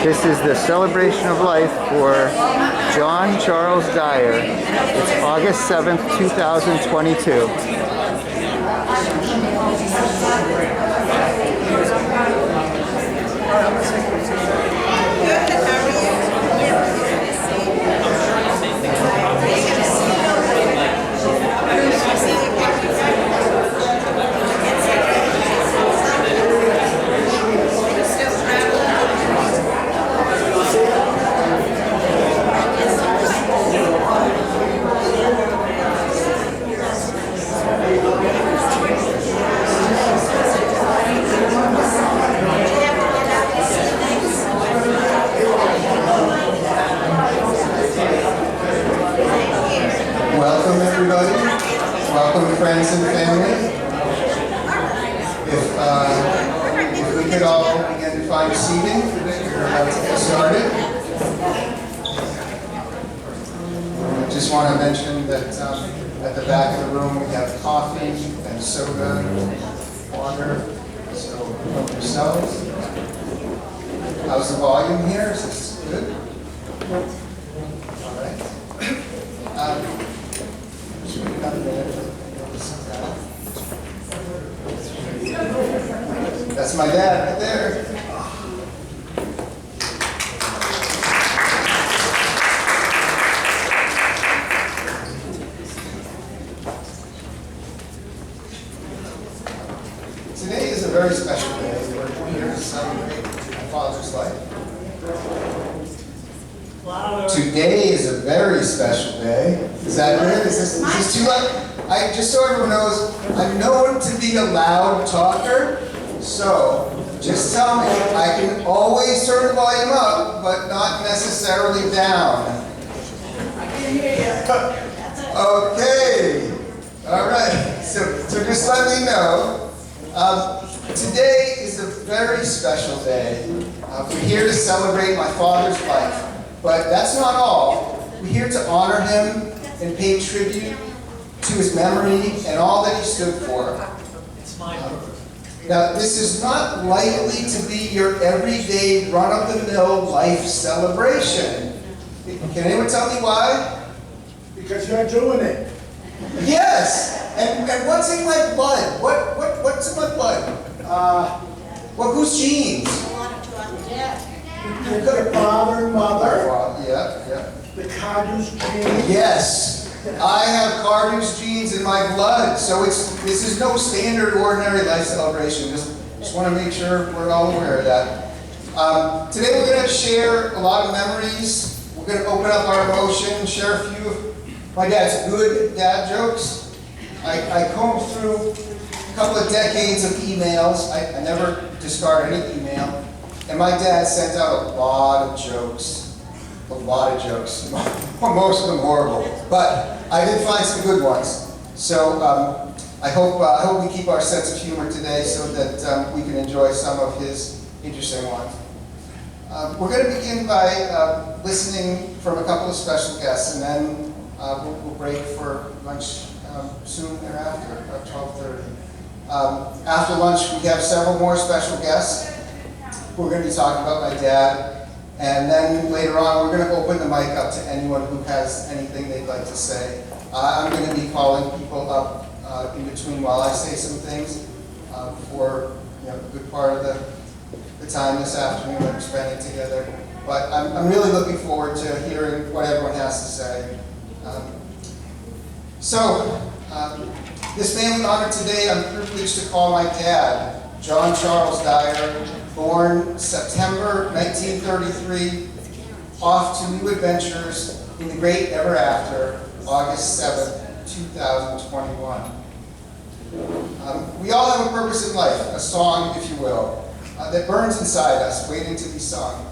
This is the celebration of life for John Charles Dyer. It's August 7th, 2022. Welcome, everybody. Welcome, friends and family. If we could all begin to find seating, we're about to get started. I just want to mention that at the back of the room we have coffee and soda, water, so help yourselves. How's the volume here? Is this good? All right. That's my dad right there. Today is a very special day. We're here to celebrate my father's life. Today is a very special day. Is that good? Is this too loud? Just so everyone knows, I'm known to be a loud talker, so just tell me. I can always turn the volume up, but not necessarily down. Okay. All right. So just let me know. Today is a very special day. We're here to celebrate my father's life. But that's not all. We're here to honor him and pay tribute to his memory and all that he stood for. Now, this is not likely to be your everyday run-of-the-mill life celebration. Can anyone tell me why? Because you're doing it. Yes! And what's in my blood? What's in my blood? Whose genes? The father and mother. Yeah. The Carter's gene. Yes, I have Carter's genes in my blood, so this is no standard ordinary life celebration. Just want to make sure we're all aware of that. Today we're going to share a lot of memories. We're going to open up our emotion, share a few of my dad's good dad jokes. I combed through a couple of decades of emails. I never discard any email. And my dad sent out a lot of jokes. Most of them horrible. But I did find some good ones. So I hope we keep our sense of humor today so that we can enjoy some of his interesting ones. We're going to begin by listening from a couple of special guests, and then we'll break for lunch soon thereafter, about 12:30. After lunch, we have several more special guests. We're going to be talking about my dad, and then later on we're going to open the mic up to anyone who has anything they'd like to say. I'm going to be calling people up in between while I say some things for a good part of the time this afternoon that we're spending together. But I'm really looking forward to hearing what everyone has to say. This family honor today, I'm privileged to call my dad, John Charles Dyer, born September 1933, off to new adventures in the great ever after, August 7th, 2021. We all have a purpose in life, a song, if you will, that burns inside us, waiting to be sung.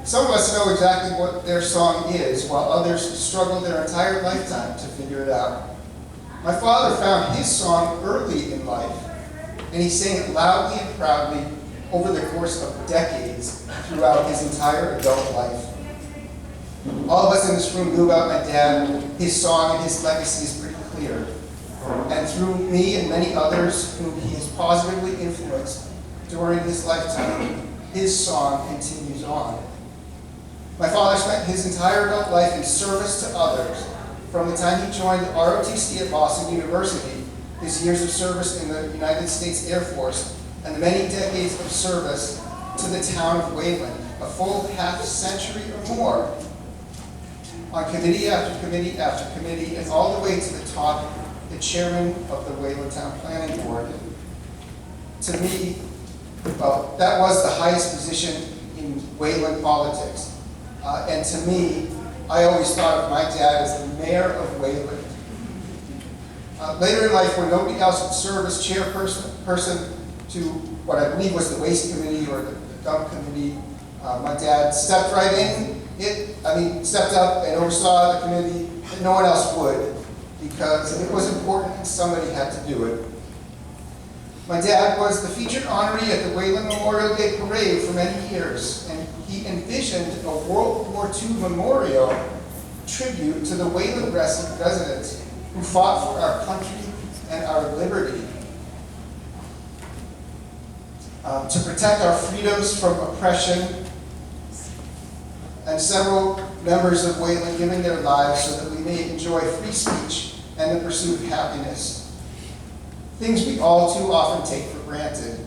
Some of us know exactly what their song is, while others struggle their entire lifetime to figure it out. My father found his song early in life, and he sang it loudly and proudly over the course of decades throughout his entire adult life. All of us in this room knew about my dad. His song and his legacy is pretty clear. And through me and many others whom he has positively influenced during his lifetime, his song continues on. My father spent his entire adult life in service to others. From the time he joined ROTC at Boston University, his years of service in the United States Air Force, and the many decades of service to the town of Wayland, a full half century or more, on committee after committee after committee, and all the way to the top, the chairman of the Wayland Town Planning Board. To me, well, that was the highest position in Wayland politics. And to me, I always thought of my dad as the mayor of Wayland. Later in life, when nobody else would serve as chairperson to what I believe was the waste committee or the dump committee, my dad stepped right in. Stepped up and oversaw the committee that no one else would, because it was important and somebody had to do it. My dad was the featured honoree at the Wayland Memorial Day Parade for many years, and he envisioned a World War II memorial tribute to the Wayland residents who fought for our country and our liberty, to protect our freedoms from oppression, and several members of Wayland giving their lives so that we may enjoy free speech and the pursuit of happiness. Things we all too often take for granted.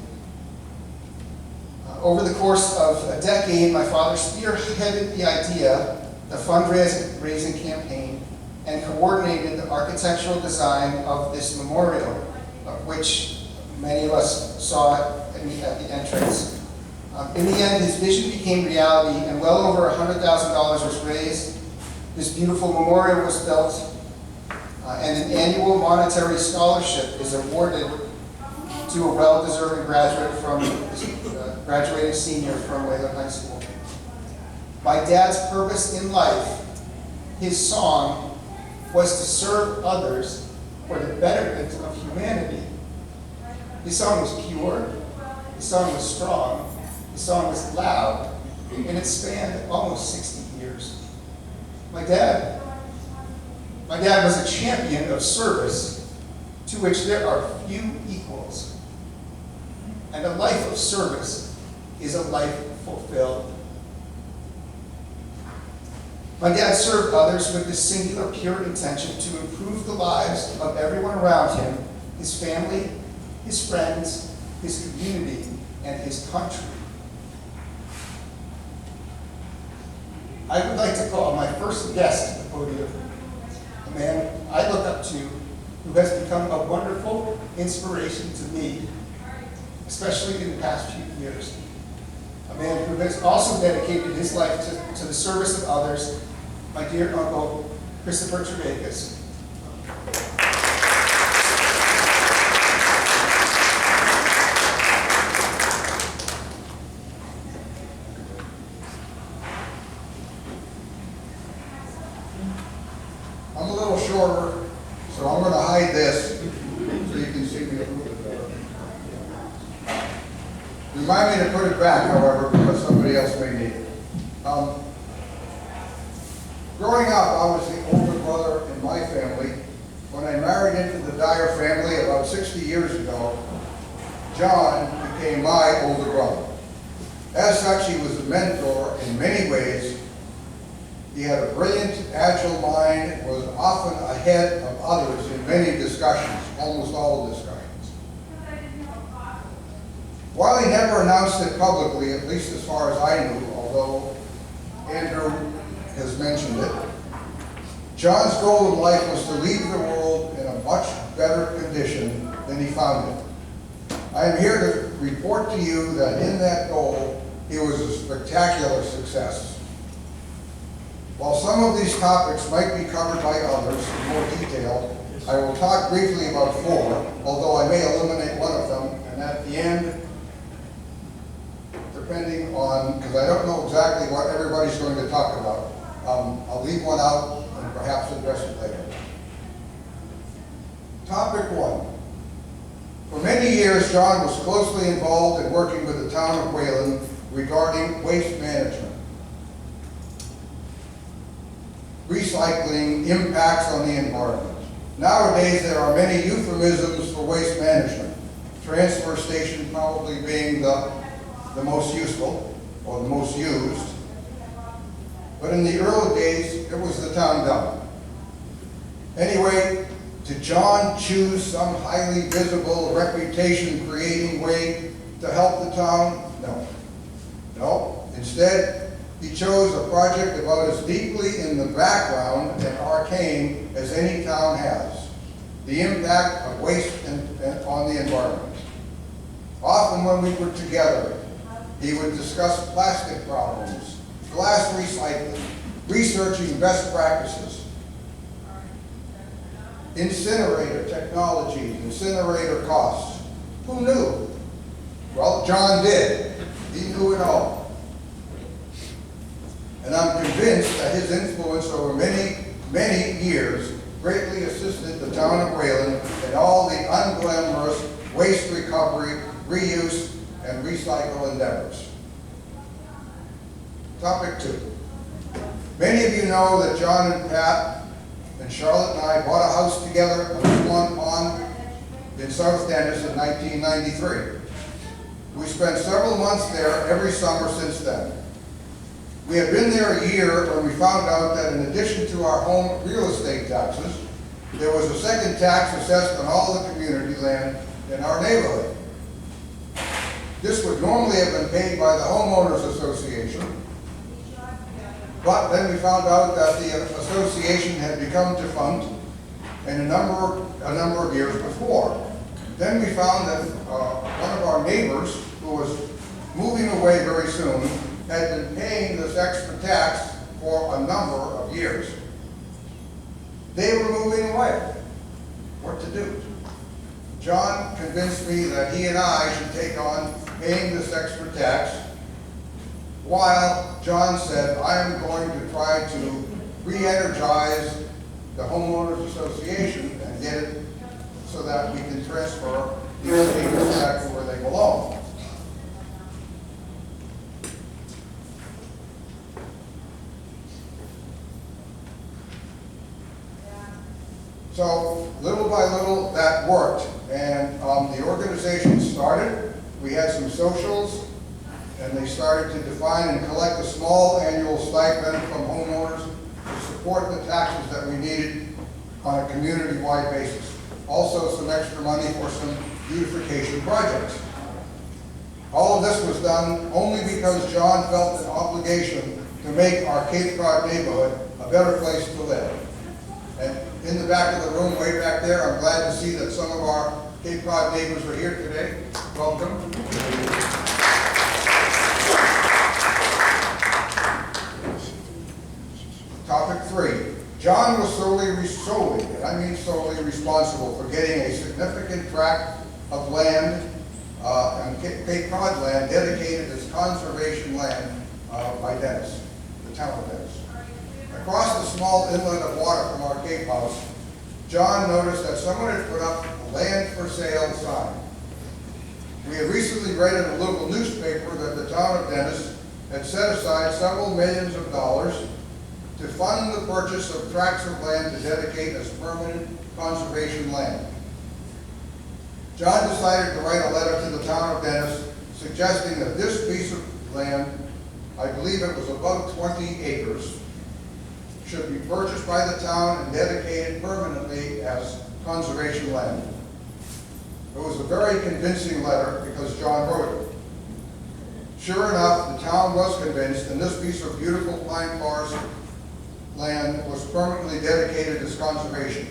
Over the course of a decade, my father spearheaded the idea, the fundraising campaign, and coordinated the architectural design of this memorial, of which many of us saw it at the entrance. In the end, his vision became reality, and well over $100,000 was raised. This beautiful memorial was built, and an annual monetary scholarship is awarded to a well-deserving graduating senior from Wayland High School. My dad's purpose in life, his song, was to serve others for the betterment of humanity. His song was pure, his song was strong, his song was loud, and it spanned almost 60 years. My dad was a champion of service to which there are few equals. And a life of service is a life fulfilled. My dad served others with this singular pure intention to improve the lives of everyone around him, his family, his friends, his community, and his country. I would like to call my first guest to the podium, a man I look up to who has become a wonderful inspiration to me, especially in the past few years. A man who has also dedicated his life to the service of others, my dear uncle, Christopher Trevekas. I'm a little shorter, so I'm going to hide this so you can see me a little bit better. Remind me to put it back, however, because somebody else may need it. Growing up, I was the older brother in my family. When I married into the Dyer family about 60 years ago, John became my older brother. As such, he was a mentor in many ways. He had a brilliant, agile mind, was often ahead of others in many discussions, almost all discussions. While he never announced it publicly, at least as far as I knew, although Andrew has mentioned it, John's goal in life was to leave the world in a much better condition than he found it. I am here to report to you that in that goal, he was a spectacular success. While some of these topics might be covered by others in more detail, I will talk briefly about four, although I may eliminate one of them, and at the end, depending on, because I don't know exactly what everybody's going to talk about, I'll leave one out and perhaps address it later. Topic one. For many years, John was closely involved in working with the town of Wayland regarding waste management. Recycling impacts on the environment. Nowadays, there are many euphemisms for waste management. Transfer station probably being the the most useful or the most used. But in the early days, it was the town dump. Anyway, did John choose some highly visible, reputation-creating way to help the town? No. No. Instead, he chose a project about as deeply in the background and arcane as any town has: the impact of waste on the environment. Often when we were together, he would discuss plastic problems, glass recycling, researching best practices, incinerator technology, incinerator costs. Who knew? Well, John did. He knew it all. And I'm convinced that his influence over many, many years greatly assisted the town of Wayland in all the unglamorous waste recovery, reuse, and recycle endeavors. Topic 2. Many of you know that John and Pat and Charlotte and I bought a house together on Swan Pond in South Dennis in 1993. We spent several months there every summer since then. We had been there a year when we found out that in addition to our home real estate taxes, there was a second tax assessed on all the community land in our neighborhood. This would normally have been paid by the homeowners association, but then we found out that the association had become defunct and a number of years before. Then we found that one of our neighbors, who was moving away very soon, had been paying this extra tax for a number of years. They were moving away. What to do? John convinced me that he and I should take on paying this extra tax, while John said, I am going to try to re-energize the homeowners association and get it so that we can transfer these papers back to where they belong. So little by little that worked, and the organization started. We had some socials, and they started to define and collect a small annual stipend from homeowners to support the taxes that we needed on a community-wide basis. Also some extra money for some beautification projects. All of this was done only because John felt an obligation to make our Cape Cod neighborhood a better place to live. And in the back of the room, way back there, I'm glad to see that some of our Cape Cod neighbors are here today. Welcome. Topic 3. John was solely, and I mean solely, responsible for getting a significant tract of land, and Cape Cod land, dedicated as conservation land by Dennis, the town of Dennis. Across the small inlet of water from our Cape House, John noticed that someone had put up a land for sale sign. We had recently read in a local newspaper that the town of Dennis had set aside several millions of dollars to fund the purchase of tracts of land to dedicate as permanent conservation land. John decided to write a letter to the town of Dennis suggesting that this piece of land, I believe it was about 20 acres, should be purchased by the town and dedicated permanently as conservation land. It was a very convincing letter because John wrote it. Sure enough, the town was convinced, and this piece of beautiful pine forest land was permanently dedicated as conservation.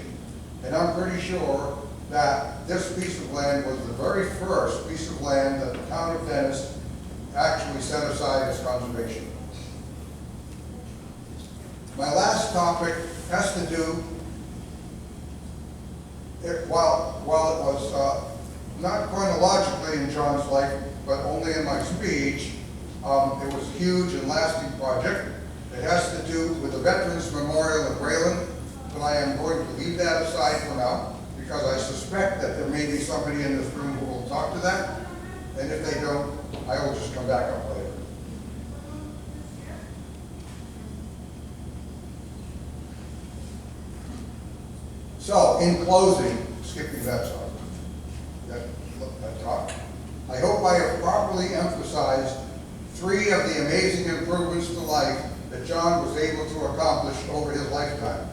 And I'm pretty sure that this piece of land was the very first piece of land that the town of Dennis actually set aside as conservation. My last topic has to do, while it was not chronologically in John's life, but only in my speech, it was a huge and lasting project. It has to do with the Veterans Memorial of Wayland, but I am going to leave that aside for now, because I suspect that there may be somebody in this room who will talk to that, and if they don't, I will just come back up later. So, in closing, skipping that talk, I hope I have properly emphasized emphasized 3 of the amazing improvements to life that John was able to accomplish over his lifetime.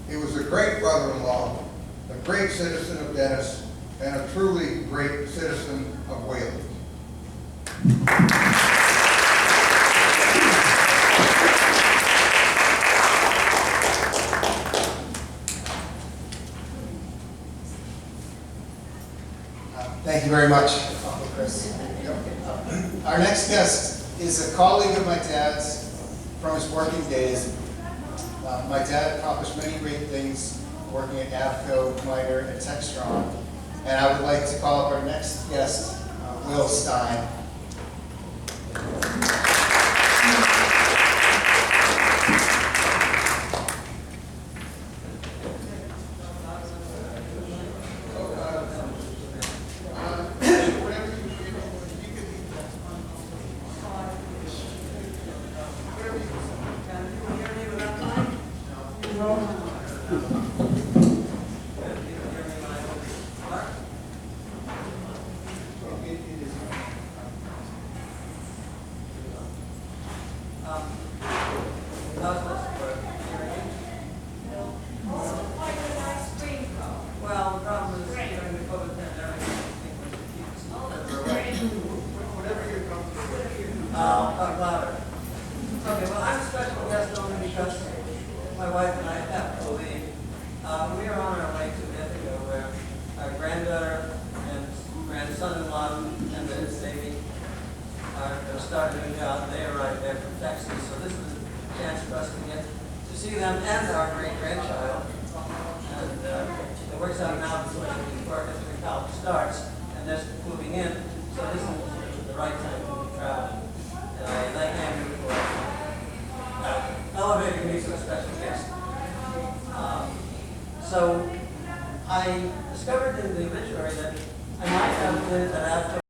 He was a great brother-in-law, a great citizen of Dennis, and a truly great citizen of Wayland. Thank you very much, Uncle Chris. Our next guest is a colleague of my dad's from his working days. My dad accomplished many great things working at Avco, Miter, and Textron. And I would like to call up our next guest, Will Stein. Well, the problem is during the COVID pandemic, whatever you're comfortable. Talk louder. Okay, well, I'm a special guest only because my wife and I have to leave. We are on our way to Ithaca where our granddaughter and grandson-in-law and his baby are going to start a new job. They arrived there from Texas, so this is a chance for us to get to see them and our great-grandchild. And it works out now before college starts, and they're moving in, so this is the right time to be traveling. And I thank Andrew for elevating me to a special guest. So I discovered in the obituary that I might have lived at Avco